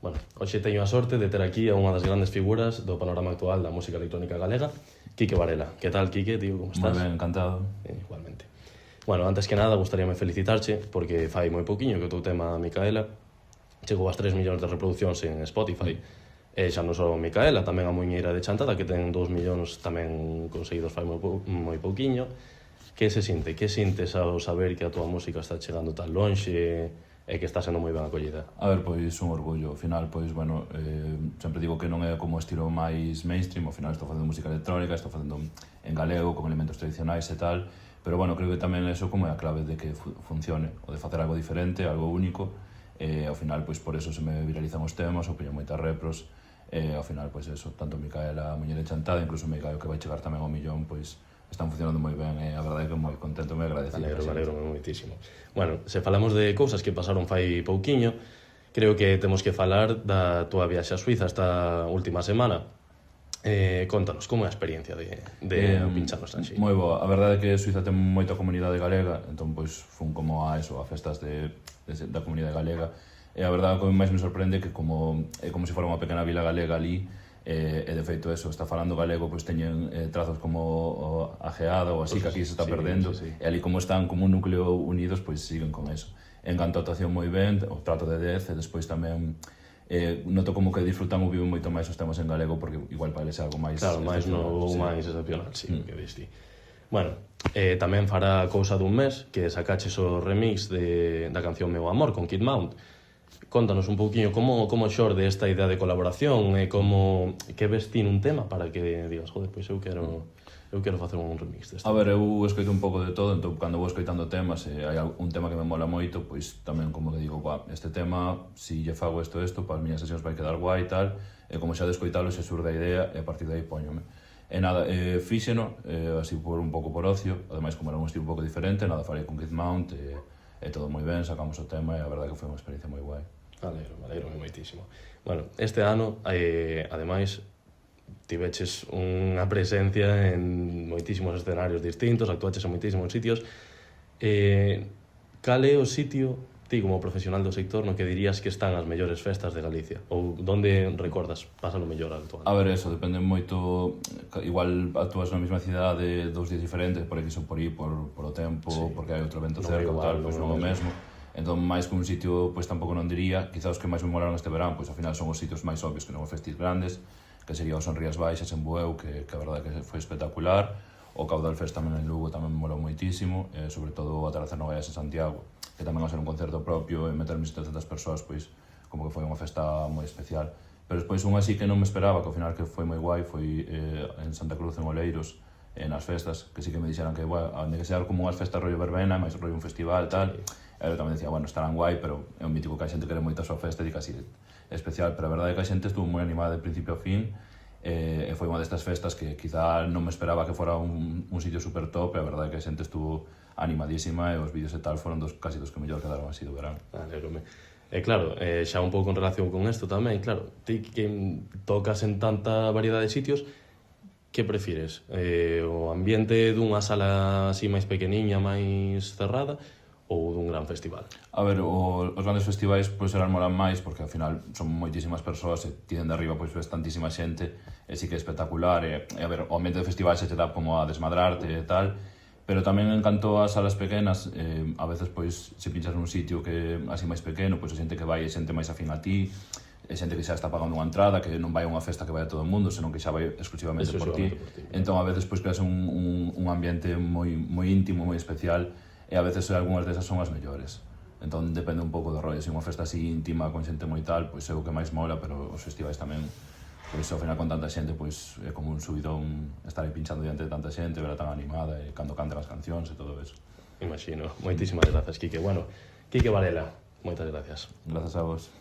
Bueno, hoxe teño a sorte de ter aquí a unha das grandes figuras do panorama actual da música electrónica galega, Quique Varela. Que tal, Quique, tío, como estás? Moi ben, encantado. Igualmente. Bueno, antes que nada, gustaríame felicitarche, porque fai moi pouquiño que o teu tema Micaela chegou ás 3 millóns de reproduccións en Spotify. E xa non só Micaela, tamén a Muiñeira de Chantada, que ten 2 millóns tamén conseguidos fai moi pouquiño. Que se sinte? Que sintes ao saber que a tua música está chegando tan lonxe e que está sendo moi ben acollida? A ver, pois un orgullo. Ao final, pois, bueno, sempre digo que non é como o estilo máis mainstream. Ao final estou facendo música electrónica, estou facendo en galego, con elementos tradicionais e tal. Pero, bueno, creo que tamén eso como é a clave de que funcione, o de facer algo diferente, algo único. Ao final, pois, por eso se me viralizan os temas, ou poño moitas repros. Ao final, pois, eso, tanto Micaela, a Muñeira de Chantada, incluso Micaela, que vai chegar tamén ao millón, pois, están funcionando moi ben e a verdade é que moi contento, moi agradecido. Alegro moitísimo. Bueno, se falamos de cousas que pasaron fai pouquiño, creo que temos que falar da túa viaxe a Suiza esta última semana. Contanos, como é a experiencia de pinchar no estranxeiro? Moi boa, a verdade é que Suiza ten moita comunidade galega, entón pois fun como a festas da comunidade galega, e a verdade que máis me sorprende que é como se fora unha pequena vila galega ali. E de feito eso, está falando galego, pois teñen trazos como a geada ou así, que aquí se está perdendo, e ali como están como un núcleo unidos, pois siguen con eso. En canto a actuación moi ben, o trato de 10, e despois tamén noto como que disfrutan ou viven moito máis os temas en galego, porque igual para eles é algo máis... Claro, máis novo, máis excepcional, sí, que diste. Bueno, tamén fará cousa dun mes que sacaches o remix da canción Meu Amor con Kid Mount. Contanos un pouquiño como xorde esta idea de colaboración e como que ves ti nun tema para que digas, joder, pois eu quero facer un remix deste. A ver, eu escoito un pouco de todo, entón cando vou escoitando temas e hai un tema que me mola moito, pois tamén como que digo, este tema, si lle fago isto, para as miñas sesións vai quedar guai e tal, e como xa de escoitalo se surde a idea e a partir de aí poñome. E nada, fíxeno, así por un pouco por ocio, ademais como era un estilo un pouco diferente, nada, farei con Kid Mount e todo moi ben, sacamos o tema e a verdade que foi unha experiencia moi guai. Alegro moitísimo. Bueno, este ano, ademais, tiveches unha presencia en moitísimos escenarios distintos, actuaches en moitísimos sitios. Cal é o sitio, ti como profesional do sector, no que dirías que están as mellores festas de Galicia? Ou onde recordas pasa o mellor actual? A ver, eso, depende moito. Igual actúas na mesma cidade 2 días diferentes, por X ou por Y, por o tempo, porque hai outro evento cerca ou tal, pois non o mesmo. Entón, máis que un sitio, pois tampouco non diría. Quizá os que máis me molaron este verán, pois ao final son os sitios máis obvios que non os festis grandes, que sería o Son Rías Baixas en Bueu, que a verdade que foi espectacular. O Caudal Fest tamén en Lugo tamén me molou moitísimo, sobre todo o Atardecer Nogallas en Santiago, que tamén ao ser un concerto propio e meter 1.700 persoas, pois como que foi unha festa moi especial. Pero despois un así que non me esperaba, que ao final que foi moi guai, foi en Santa Cruz, en Oleiros, nas festas, que sí que me dixeran que, onde que sea como unhas festas rollo verbena, máis rollo un festival, tal. E eu tamén dicía, bueno, estarán guai, pero é un mítico que a xente quere moito a súa festa e casi especial, pero a verdade é que a xente estuvo moi animada de principio a fin, e foi unha destas festas que quizá non me esperaba que fora un sitio super top, e a verdade é que a xente estuvo animadísima e os vídeos e tal foron casi dos que mellor quedaron así do verán. Alégrome. E claro, xa un pouco en relación con isto tamén, claro, ti que tocas en tanta variedade de sitios, que prefires? O ambiente dunha sala así máis pequeniña, máis cerrada, ou dun gran festival? A ver, os grandes festivais pois serán molan máis porque ao final son moitísimas persoas e tienen de arriba pois ves tantísima xente e sí que é espectacular e a ver, o ambiente de festival se te dá como a desmadrarte e tal, pero tamén en canto a salas pequenas a veces pois se pinchas nun sitio que así máis pequeno, pois a xente que vai é xente máis afín a ti, é xente que xa está pagando unha entrada, que non vai a unha festa que vai a todo o mundo, senón que xa vai exclusivamente por ti. Entón a veces pois creas un ambiente moi íntimo, moi especial, e a veces algunhas desas son as mellores. Entón depende un pouco do rollo, se unha festa así íntima con xente moi tal, pois é o que máis mola, pero os festivais tamén, pois ao final con tanta xente, pois é como un subidón estar aí pinchando diante de tanta xente, verá tan animada, e cando cantan as cancións e todo eso. Imagino. Moitísimas grazas, Quique. Bueno, Quique Varela, moitas gracias. Grazas a vos.